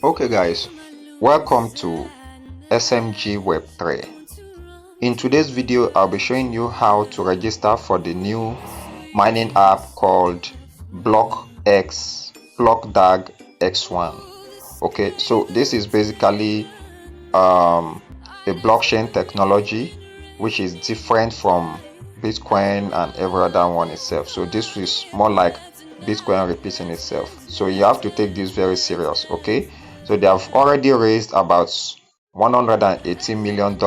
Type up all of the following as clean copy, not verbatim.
Okay guys, welcome to SMG Web 3. In today's video, I'll be showing you how to register for the new mining app called BlockDAG X1. Okay, so this is basically a blockchain technology which is different from Bitcoin and every other one itself. So this is more like Bitcoin repeating itself. So you have to take this very serious. Okay, so they have already raised about $180 million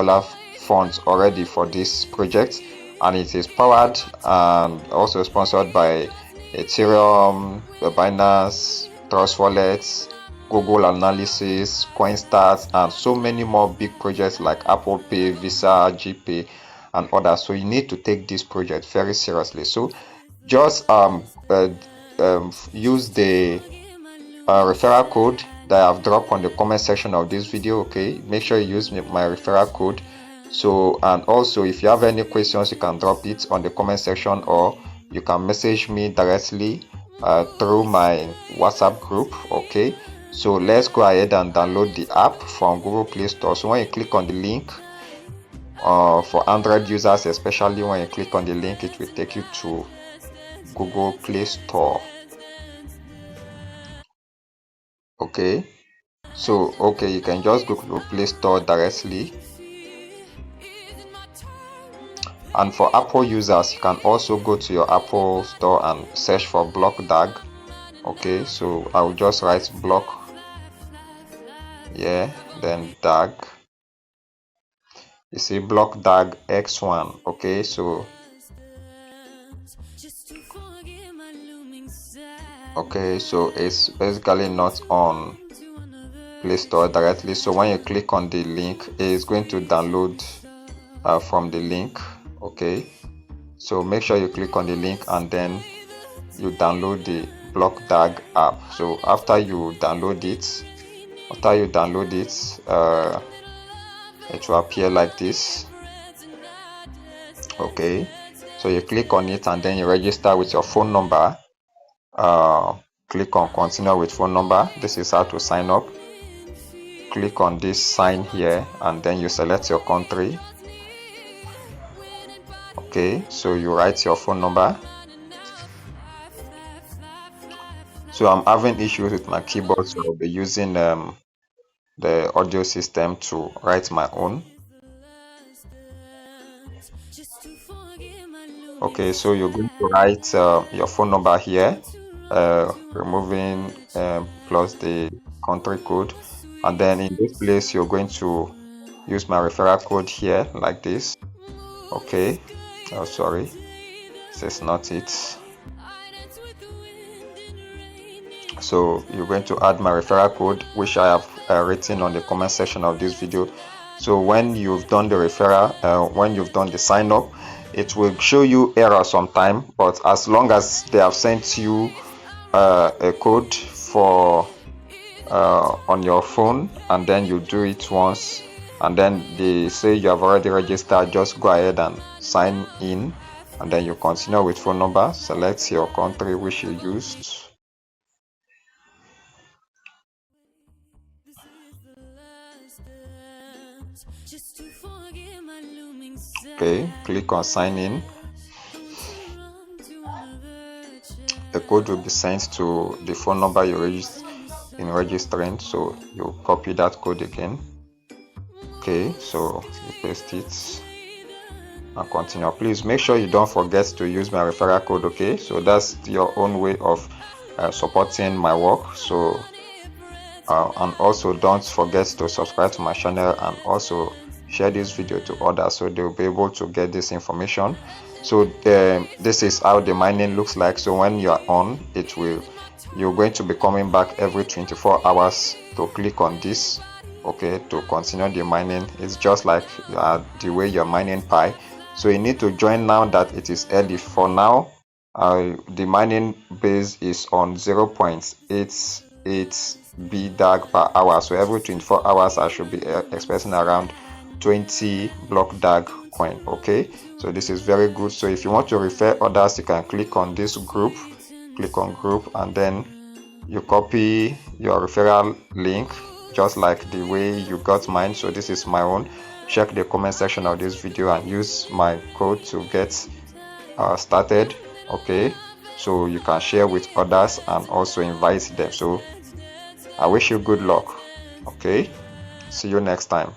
funds already for this project, and it is powered and also sponsored by ETHERIUM, Binance, Trust Wallets, Google Analysis, CoinStats, and so many more big projects like Apple Pay, Visa, GPAY, and others. So you need to take this project very seriously. So just use the referral code that I've dropped on the comment section of this video. Okay, make sure you use my referral code. So, and also if you have any questions, you can drop it on the comment section, or you can message me directly through my WhatsApp group. Okay, so let's go ahead and download the app from Google Play Store. So when you click on the link, for Android users especially, when you click on the link, it will take you to Google Play Store. Okay, so you can just go to Play Store directly. And for Apple users, you can also go to your Apple Store and search for BlockDAG. Okay, so I will just write block, then DAG. You see BlockDAG X1. Okay, so it's basically not on Play Store directly. So when you click on the link, it is going to download from the link. Okay, so make sure you click on the link and then you download the BlockDAG app. So after you download it, it will appear like this. Okay, so you click on it and then you register with your phone number. Click on continue with phone number. This is how to sign up. Click on this sign here and then you select your country. Okay, so you write your phone number. So I'm having issues with my keyboard, so I'll be using the audio system to write my own. Okay, so you're going to write your phone number here, removing plus the country code, and then in this place you're going to use my referral code here like this. Okay, oh sorry, this is not it. So you're going to add my referral code, which I have written on the comment section of this video. So when you've done the referral, when you've done the sign up, it will show you error sometime, but as long as they have sent you a code for on your phone, and then you do it once and then they say you have already registered, just go ahead and sign in, and then you continue with phone number, select your country which you used. Okay, click on sign in. The code will be sent to the phone number you registered in registering, so you copy that code again. Okay, so you paste it and continue. Please make sure you don't forget to use my referral code. Okay, so that's your own way of supporting my work. So and also don't forget to subscribe to my channel and also share this video to others so they'll be able to get this information. So this is how the mining looks like. So when you are on, you're going to be coming back every 24 hours to click on this, okay, to continue the mining. It's just like the way you're mining Pi. So you need to join now that it is early. For now, the mining base is on 0.88 BDAG per hour. So every 24 hours I should be expecting around 20 BlockDAG coin. Okay, so this is very good. So if you want to refer others, you can click on this group, click on group, and then you copy your referral link just like the way you got mine. So this is my own. Check the comment section of this video and use my code to get started. Okay, so you can share with others and also invite them. So I wish you good luck. Okay, see you next time.